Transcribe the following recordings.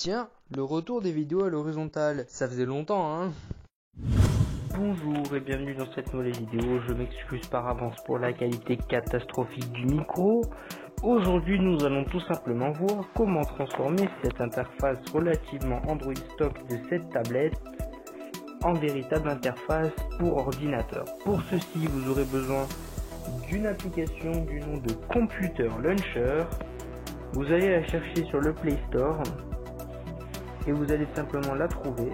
Tiens, le retour des vidéos à l'horizontale, ça faisait longtemps, hein? Bonjour et bienvenue dans cette nouvelle vidéo. Je m'excuse par avance pour la qualité catastrophique du micro. Aujourd'hui, nous allons tout simplement voir comment transformer cette interface relativement Android stock de cette tablette en véritable interface pour ordinateur. Pour ceci, vous aurez besoin d'une application du nom de Computer Launcher. Vous allez la chercher sur le Play Store et vous allez simplement la trouver.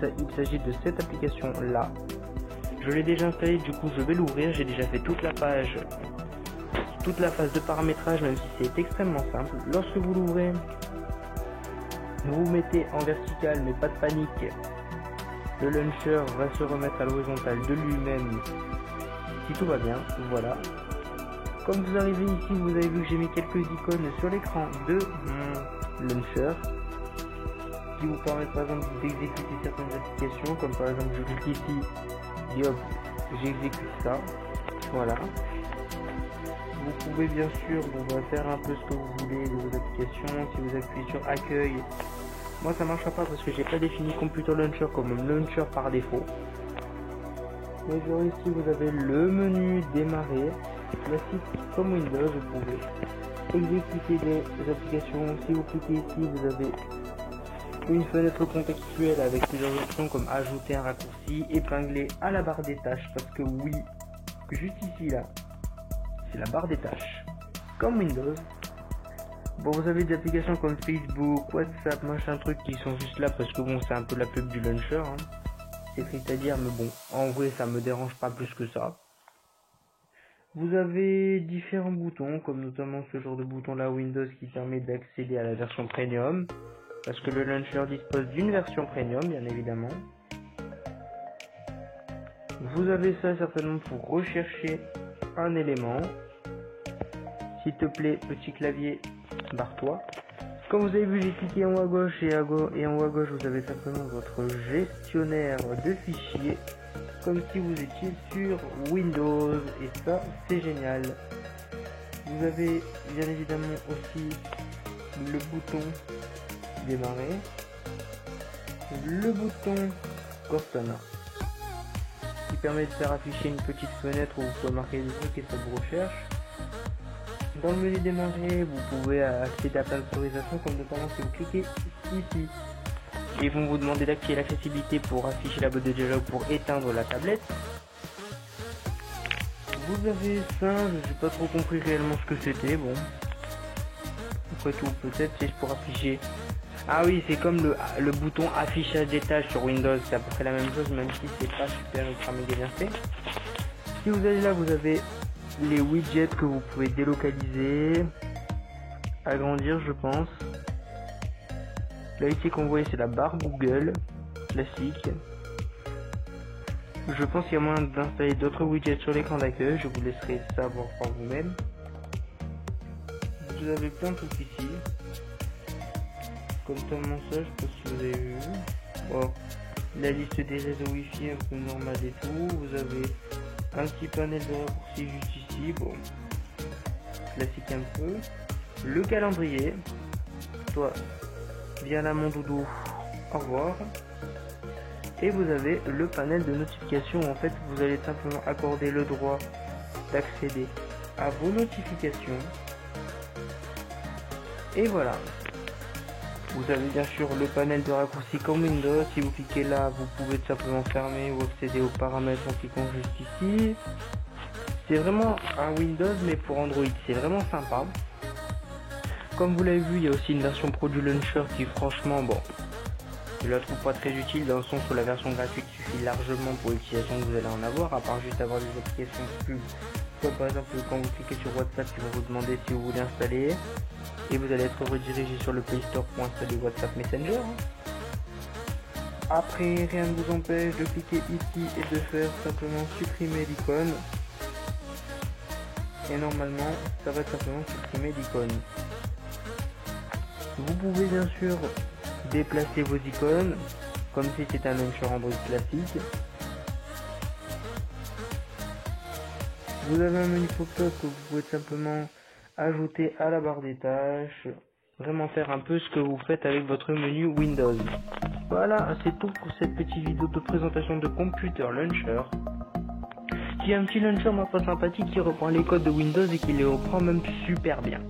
Il s'agit de cette application là. Je l'ai déjà installée, du coup je vais l'ouvrir. J'ai déjà fait toute la phase de paramétrage, même si c'est extrêmement simple. Lorsque vous l'ouvrez, vous vous mettez en vertical, mais pas de panique. Le launcher va se remettre à l'horizontale de lui-même si tout va bien. Voilà. Comme vous arrivez ici, vous avez vu que j'ai mis quelques icônes sur l'écran de mon launcher qui vous permettent par exemple d'exécuter certaines applications, comme par exemple je clique ici et hop, j'exécute ça. Voilà. Vous pouvez bien sûr faire un peu ce que vous voulez de vos applications. Si vous appuyez sur accueil, moi ça marchera pas parce que j'ai pas défini Computer Launcher comme un launcher par défaut. Mais genre ici vous avez le menu démarrer, classique comme Windows. Vous pouvez exécuter des applications. Si vous cliquez ici, vous avez une fenêtre contextuelle avec plusieurs options comme ajouter un raccourci, épingler à la barre des tâches, parce que oui, juste ici là, c'est la barre des tâches, comme Windows. Bon, vous avez des applications comme Facebook, WhatsApp, machin truc qui sont juste là parce que bon, c'est un peu la pub du launcher, hein. C'est triste à dire, mais bon, en vrai ça me dérange pas plus que ça. Vous avez différents boutons, comme notamment ce genre de bouton là Windows qui permet d'accéder à la version premium. Parce que le launcher dispose d'une version premium, bien évidemment. Vous avez ça certainement pour rechercher un élément. S'il te plaît, petit clavier, barre-toi. Comme vous avez vu, j'ai cliqué en haut à gauche et en haut à gauche, vous avez simplement votre gestionnaire de fichiers. Comme si vous étiez sur Windows. Et ça, c'est génial. Vous avez bien évidemment aussi le bouton démarrer, le bouton Cortana qui permet de faire afficher une petite fenêtre où vous pouvez marquer des trucs et ça vous recherche. Dans le menu démarrer, vous pouvez accéder à plein d'autorisations, comme notamment si vous cliquez ici, ils vont vous demander d'activer l'accessibilité pour afficher la boîte de dialogue pour éteindre la tablette. Vous avez ça, je n'ai pas trop compris réellement ce que c'était. Bon, après tout, peut-être c'est pour afficher. Ah oui, c'est comme le bouton affichage des tâches sur Windows, c'est à peu près la même chose, même si c'est pas super ultra méga bien fait. Si vous allez là, vous avez les widgets que vous pouvez délocaliser, agrandir, je pense. Là ici qu'on voit, c'est la barre Google classique. Je pense qu'il y a moyen d'installer d'autres widgets sur l'écran d'accueil, je vous laisserai savoir par vous-même. Vous avez plein de trucs ici. Comme tellement ça, je sais pas si vous avez vu. Bon, la liste des réseaux Wi-Fi un peu normale et tout. Vous avez un petit panel de raccourcis juste ici. Bon, classique un peu. Le calendrier. Toi, viens là mon doudou. Au revoir. Et vous avez le panel de notification. En fait, vous allez simplement accorder le droit d'accéder à vos notifications. Et voilà. Vous avez bien sûr le panel de raccourcis comme Windows. Si vous cliquez là, vous pouvez tout simplement fermer ou accéder aux paramètres en cliquant juste ici. C'est vraiment un Windows mais pour Android, c'est vraiment sympa. Comme vous l'avez vu, il y a aussi une version pro du launcher qui franchement, bon, je la trouve pas très utile dans le sens où la version gratuite suffit largement pour l'utilisation que vous allez en avoir, à part juste avoir des applications plus, comme par exemple quand vous cliquez sur WhatsApp, ils vont vous demander si vous voulez installer. Et vous allez être redirigé sur le Play Store pour installer WhatsApp Messenger. Après, rien ne vous empêche de cliquer ici et de faire simplement supprimer l'icône. Et normalement, ça va simplement supprimer l'icône. Vous pouvez bien sûr déplacer vos icônes, comme si c'était un launcher Android classique. Vous avez un menu pop-up que vous pouvez simplement ajouter à la barre des tâches. vraiment faire un peu ce que vous faites avec votre menu Windows. Voilà, c'est tout pour cette petite vidéo de présentation de Computer Launcher, qui est un petit launcher ma foi sympathique qui reprend les codes de Windows et qui les reprend même super bien.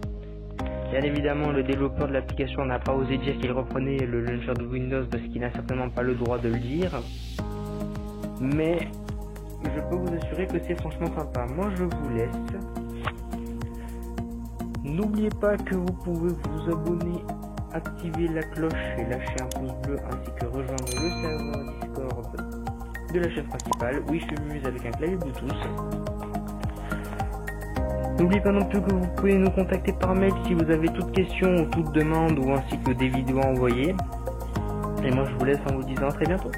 Bien évidemment, le développeur de l'application n'a pas osé dire qu'il reprenait le launcher de Windows parce qu'il n'a certainement pas le droit de le dire. Mais je peux vous assurer que c'est franchement sympa. Moi je vous laisse. N'oubliez pas que vous pouvez vous abonner, activer la cloche et lâcher un pouce bleu ainsi que rejoindre le serveur Discord de la chaîne principale. Oui, je suis avec un clavier Bluetooth. N'oubliez pas non plus que vous pouvez nous contacter par mail si vous avez toute question ou toute demande ou ainsi que des vidéos à envoyer. Et moi je vous laisse en vous disant à très bientôt.